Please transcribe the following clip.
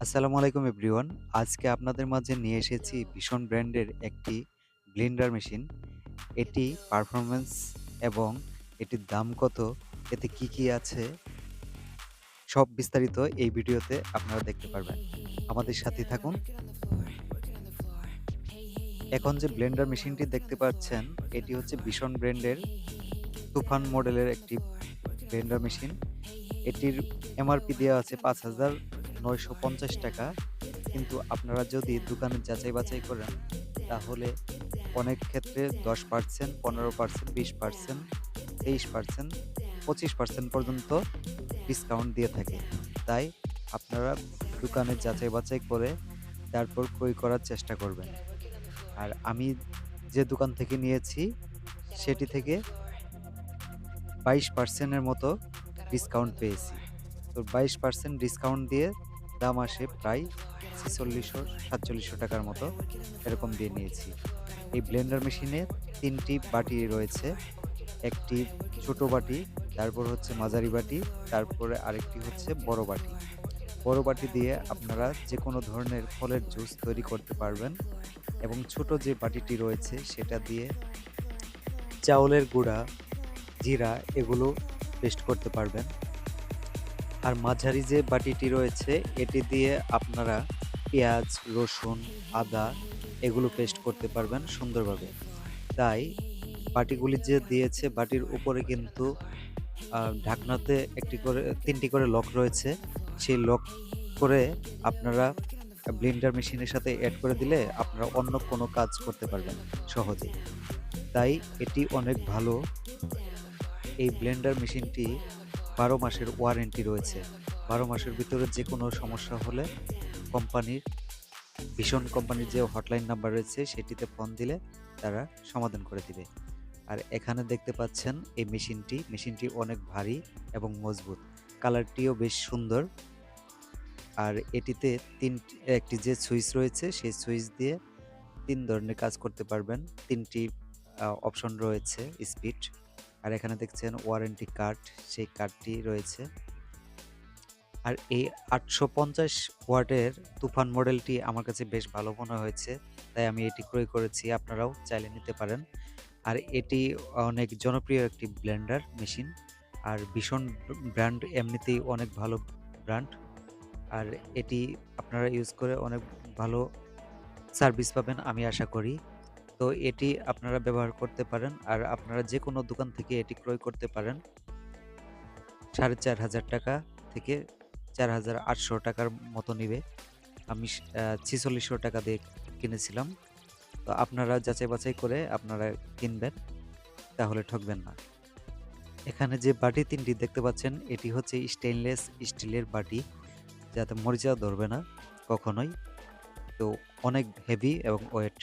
আসসালামু আলাইকুম এভরিওয়ান। আজকে আপনাদের মাঝে নিয়ে এসেছি ভীষণ ব্র্যান্ডের একটি ব্লেন্ডার মেশিন। এটি পারফরম্যান্স এবং এটির দাম কত, এতে কি আছে সব বিস্তারিত এই ভিডিওতে আপনারা দেখতে পারবেন। আমাদের সাথেই থাকুন। এখন যে ব্লেন্ডার মেশিনটি দেখতে পাচ্ছেন, এটি হচ্ছে ভীষণ ব্র্যান্ডের তুফান মডেলের একটি ব্লেন্ডার মেশিন। এটির এমআরপি দেওয়া আছে ৳৫,৯৫০, কিন্তু আপনারা যদি দোকানে যাচাই-বাছাই করেন তাহলে অনেক ক্ষেত্রে 10%, 15%, 20%, 23%, 25% পর্যন্ত ডিসকাউন্ট দিয়ে থাকে। তাই আপনারা দোকানে যাচাই-বাছাই করে তারপর ক্রয় করার চেষ্টা করবেন। আর আমি যে দোকান থেকে নিয়েছি সেটি থেকে 22% এর মতো ডিসকাউন্ট পেয়েছি। তো 22% ডিসকাউন্ট দিয়ে দাম আসে প্রায় ৳৪৬০০-৪৭০০ মতো, এরকম দিয়ে নিয়েছি। এই ব্লেন্ডার মেশিনে ৩ টি বাটি রয়েছে। একটি ছোট বাটি, তারপর হচ্ছে মাঝারি বাটি, তারপরে আরেকটি হচ্ছে বড় বাটি। বড় বাটি দিয়ে আপনারা যেকোনো ধরনের ফলের জুস তৈরি করতে পারবেন এবং ছোট যে বাটিটি রয়েছে সেটা দিয়ে চাউলের গুঁড়া, জিরা এগুলো পেস্ট করতে পারবেন। আর মাঝারি যে বাটিটি রয়েছে এটি দিয়ে আপনারা পেঁয়াজ, রসুন, আদা এগুলো পেস্ট করতে পারবেন সুন্দরভাবে। তাই বাটিগুলি যে দিয়েছে বাটির উপরে কিন্তু ঢাকনাতে ৩ টি করে লক রয়েছে। সেই লক করে আপনারা ব্লেন্ডার মেশিনের সাথে এড করে দিলে আপনারা অন্য কোনো কাজ করতে পারবেন সহজেই। তাই এটি অনেক ভালো। এই ব্লেন্ডার মেশিনটি ১২ মাসের ওয়ারেন্টি রয়েছে। ১২ মাসের ভিতরে যেকোনো সমস্যা হলে কোম্পানির ভীষণ কোম্পানির যে হটলাইন নাম্বার রয়েছে সেটিতে ফোন দিলে তারা সমাধান করে দিবে। আর এখানে দেখতে পাচ্ছেন এই মেশিনটি অনেক ভারী এবং মজবুত। কালারটিও বেশ সুন্দর। আর এটিতে একটি যে সুইচ রয়েছে সেই সুইচ দিয়ে ৩ ধরনের কাজ করতে পারবেন। ৩ টি অপশন রয়েছে স্পিড। আর এখানে দেখছেন ওয়ারেন্টি কার্ড, সেই কার্ডটি রয়েছে। আর এই ৮৫০ ওয়াটের তুফান মডেলটি আমার কাছে বেশ ভালো মনে হয়েছে। তাই আমি এটি ক্রয় করেছি। আপনারাও চাইলে নিতে পারেন। আর এটি অনেক জনপ্রিয় একটি ব্লেন্ডার মেশিন। আর ভীষণ ব্র্যান্ড এমনিতেই অনেক ভালো ব্র্যান্ড। আর এটি আপনারা ইউজ করে অনেক ভালো সার্ভিস পাবেন আমি আশা করি। তো এটি আপনারা ব্যবহার করতে পারেন। আর আপনারা যেকোনো দোকান থেকে এটি ক্রয় করতে পারেন। ৳৪,৫০০ থেকে ৳৪,৮০০ মতো নিবে। আমি ৳৪৬০০ দিয়ে কিনেছিলাম। তো আপনারা যাচাই-বাছাই করে আপনারা কিনবেন, তাহলে ঠকবেন না। এখানে যে বাটি ৩ টি দেখতে পাচ্ছেন এটি হচ্ছে স্টেইনলেস স্টিলের বাটি, যাতে মরিচা ধরবে না কখনোই। তো অনেক হেভি এবং ওয়েট।